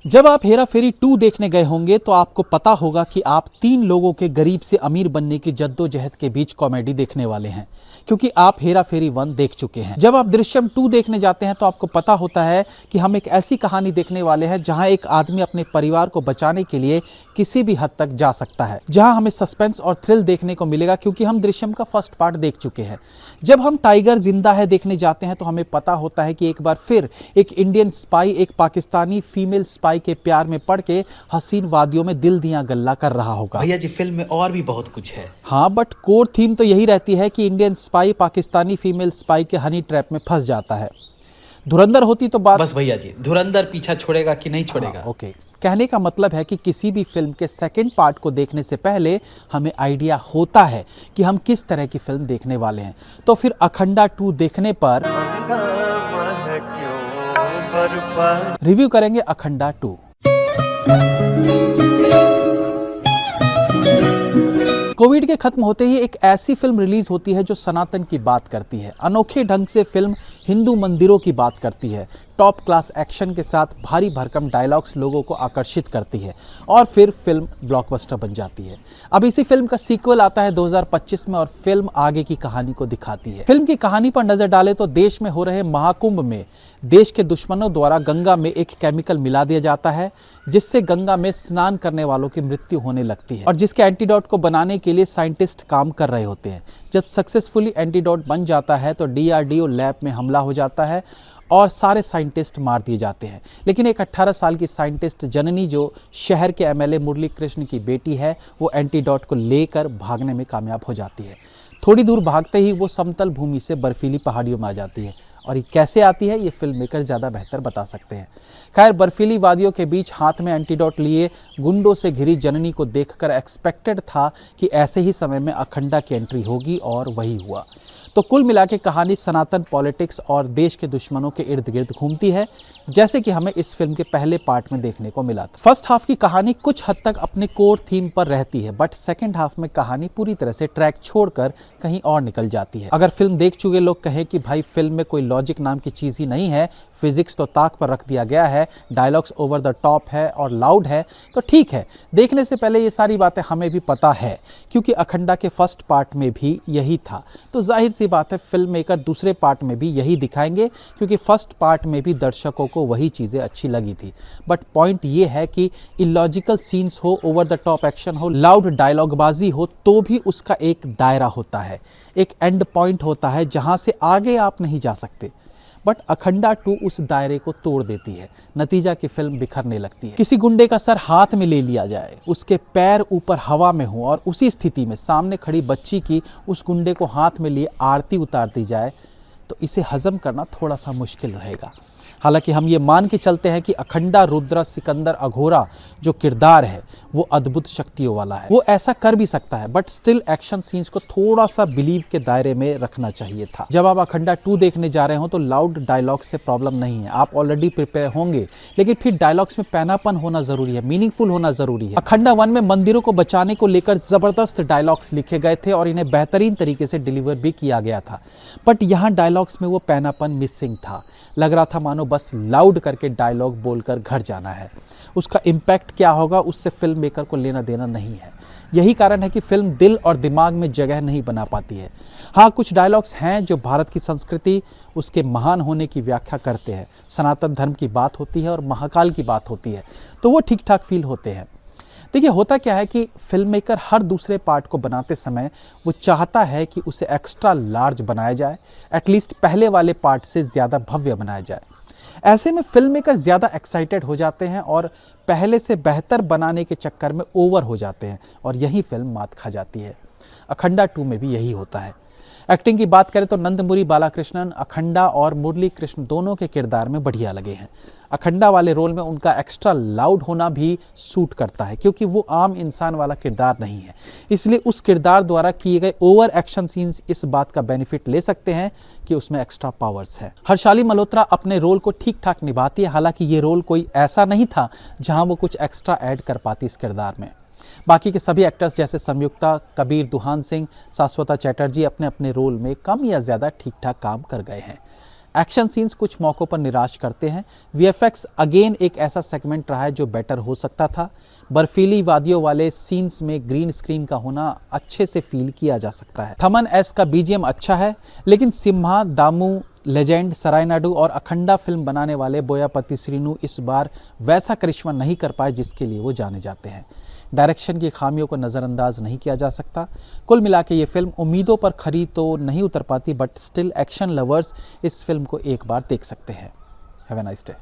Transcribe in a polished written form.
जब आप हेरा फेरी 2 देखने गए होंगे तो आपको पता होगा कि आप 3 लोगों के गरीब से अमीर बनने की जद्दोजहद के बीच कॉमेडी देखने वाले हैं, क्योंकि आप हेरा फेरी 1 देख चुके हैं। जब आप दृश्यम 2 देखने जाते हैं तो आपको पता होता है कि हम एक ऐसी कहानी देखने वाले हैं जहां एक आदमी अपने परिवार को बचाने के लिए किसी भी हद तक जा सकता है, जहां हमें सस्पेंस और थ्रिल देखने को मिलेगा, क्योंकि हम दृश्यम का फर्स्ट पार्ट देख चुके हैं। जब हम टाइगर जिंदा है देखने जाते हैं तो हमें पता होता है कि एक बार फिर एक इंडियन स्पाई एक पाकिस्तानी फीमेल स्पाई के प्यार में पड़ के हसीन वादियों में दिल दियां गल्ला कर रहा होगा। भैया जी, फिल्म में और भी बहुत कुछ है। हाँ, बट कोर थीम तो यही रहती है कि Indian spy Pakistani female spy के हनी ट्रैप में फंस जाता है। धुरंधर होती तो बात बस भैया जी, धुरंधर पीछा छोड़ेगा कि नहीं छोड़ेगा। हाँ, ओके। कहने का मतलब है कि किसी भी फिल्म के सेकंड पार्ट को देखने से पहले हमें आइडिया होता है कि हम किस तरह की फिल्म देखने वाले हैं। तो फिर अखंडा 2 देखने पर रिव्यू करेंगे अखंडा 2। कोविड के खत्म होते ही एक ऐसी फिल्म रिलीज होती है जो सनातन की बात करती है। अनोखे ढंग से फिल्म हिंदू मंदिरों की बात करती है। टॉप क्लास एक्शन के साथ भारी भरकम डायलॉग्स लोगों को आकर्षित करती है और फिर फिल्म ब्लॉकबस्टर बन जाती है। अब इसी फिल्म का सीक्वल आता है 2025 में और फिल्म आगे की कहानी को दिखाती है। फिल्म की कहानी पर नजर डालें तो देश में हो रहे महाकुंभ में देश के दुश्मनों द्वारा गंगा में एक केमिकल मिला दिया जाता है, जिससे गंगा में स्नान करने वालों की मृत्यु होने लगती है और जिसके एंटीडोट को बनाने के लिए साइंटिस्ट काम कर रहे होते हैं। जब सक्सेसफुली एंटीडोट बन जाता है तो DRDO लैब में हमला हो जाता है और सारे साइंटिस्ट मार दिए जाते हैं। लेकिन एक 18 साल की साइंटिस्ट जननी, जो शहर के MLA मुरली कृष्ण की बेटी है, वो एंटीडोट को लेकर भागने में कामयाब हो जाती है। थोड़ी दूर भागते ही वो समतल भूमि से बर्फीली पहाड़ियों में आ जाती है और ये कैसे आती है ये फिल्म मेकर ज़्यादा बेहतर बता सकते हैं। खैर, बर्फीली वादियों के बीच हाथ में एंटीडोट लिए गुंडों से घिरी जननी को देखकर एक्सपेक्टेड था कि ऐसे ही समय में अखंडा की एंट्री होगी और वही हुआ। तो कुल मिला के कहानी सनातन पॉलिटिक्स और देश के दुश्मनों के इर्द गिर्द घूमती है, जैसे कि हमें इस फिल्म के पहले पार्ट में देखने को मिला था। फर्स्ट हाफ की कहानी कुछ हद तक अपने कोर थीम पर रहती है, बट सेकंड हाफ में कहानी पूरी तरह से ट्रैक छोड़कर कहीं और निकल जाती है। अगर फिल्म देख चुके लोग कहें कि भाई फिल्म में कोई लॉजिक नाम की चीज ही नहीं है, फिजिक्स तो ताक पर रख दिया गया है, डायलॉग्स ओवर द टॉप है और लाउड है, तो ठीक है। देखने से पहले ये सारी बातें हमें भी पता है, क्योंकि अखंडा के फर्स्ट पार्ट में भी यही था। तो जाहिर सी बात है फिल्म मेकर दूसरे पार्ट में भी यही दिखाएंगे, क्योंकि फर्स्ट पार्ट में भी दर्शकों को वही चीज़ें अच्छी लगी थी। बट पॉइंट ये है कि इलॉजिकल सीन्स हो, ओवर द टॉप एक्शन हो, लाउड डायलॉगबाजी हो, तो भी उसका एक दायरा होता है, एक एंड पॉइंट होता है जहां से आगे आप नहीं जा सकते। बट अखंडा 2 उस दायरे को तोड़ देती है। नतीजा की फिल्म बिखरने लगती है। किसी गुंडे का सर हाथ में ले लिया जाए, उसके पैर ऊपर हवा में हो और उसी स्थिति में सामने खड़ी बच्ची की उस गुंडे को हाथ में लिए आरती उतार दी जाए, तो इसे हजम करना थोड़ा सा मुश्किल रहेगा। हालांकि हम ये मान के चलते हैं कि अखंडा रुद्रा सिकंदर अघोरा जो किरदार है वो अद्भुत शक्तियों वाला है, वो ऐसा कर भी सकता है, बट स्टिल एक्शन सीन्स को थोड़ा सा बिलीव के दायरे में रखना चाहिए था। जब आप अखंडा 2 देखने जा रहे हो तो लाउड डायलॉग से प्रॉब्लम नहीं है, आप ऑलरेडी प्रिपेयर होंगे, लेकिन फिर डायलॉग्स में पैनापन होना जरूरी है, मीनिंगफुल होना जरूरी है। अखंडा 1 में मंदिरों को बचाने को लेकर जबरदस्त डायलॉग्स लिखे गए थे और इन्हें बेहतरीन तरीके से डिलीवर भी किया गया था, बट यहाँ डायलॉग्स में वो पैनापन मिसिंग था। लग रहा था मानो बस लाउड करके डायलॉग बोलकर घर जाना है। उसका इम्पैक्ट क्या होगा उससे फिल्म मेकर को लेना देना नहीं है। यही कारण है कि फिल्म दिल और दिमाग में जगह नहीं बना पाती है। हाँ, कुछ डायलॉग्स हैं जो भारत की संस्कृति, उसके महान होने की व्याख्या करते हैं। सनातन धर्म की बात होती है और महाकाल की बात होती है, तो वो ठीक ठाक फील होते हैं। देखिए, होता क्या है कि फिल्म मेकर हर दूसरे पार्ट को बनाते समय वो चाहता है कि उसे एक्स्ट्रा लार्ज बनाया जाए, एटलीस्ट पहले वाले पार्ट से ज़्यादा भव्य बनाया जाए। ऐसे में फिल्म मेकर ज़्यादा एक्साइटेड हो जाते हैं और पहले से बेहतर बनाने के चक्कर में ओवर हो जाते हैं और यही फिल्म मात खा जाती है। अखंडा 2 में भी यही होता है। एक्टिंग की बात करें तो नंदमुरी बालाकृष्णन अखंडा और मुरली कृष्ण दोनों के किरदार में बढ़िया लगे हैं। अखंडा वाले रोल में उनका एक्स्ट्रा लाउड होना भी सूट करता है, क्योंकि वो आम इंसान वाला किरदार नहीं है, इसलिए उस किरदार द्वारा किए गए ओवर एक्शन सीन्स इस बात का बेनिफिट ले सकते हैं कि उसमें एक्स्ट्रा पावर्स है। हर्षाली मल्होत्रा अपने रोल को ठीक ठाक निभाती है, हालांकि ये रोल कोई ऐसा नहीं था जहां वो कुछ एक्स्ट्रा ऐड कर पाती इस किरदार में। बाकी के सभी एक्टर्स जैसे संयुक्ता, कबीर दुहान सिंह, शाश्वता चैटर्जी अपने अपने रोल में कम या ज़्यादा ठीक ठाक काम कर गए हैं। एक्शन सीन्स कुछ मौक़ों पर निराश करते हैं। वीएफएक्स अगेन एक ऐसा सेगमेंट रहा है जो बेटर हो सकता था। बर्फीली वादियों वाले सीन्स में ग्रीन स्क्रीन का होना अच्छे से फील किया जा सकता है। थमन एस का बीजीएम अच्छा है, लेकिन सिम्हा, दामू, लेजेंड, सरायनाडु और अखंडा फिल्म बनाने वाले बोयापति श्रीनु इस बार वैसा करिश्मा नहीं कर पाए जिसके लिए वो जाने जाते हैं। डायरेक्शन की खामियों को नज़रअंदाज नहीं किया जा सकता। कुल मिला के ये फिल्म उम्मीदों पर खरी तो नहीं उतर पाती, बट स्टिल एक्शन लवर्स इस फिल्म को एक बार देख सकते हैं। Have a nice day.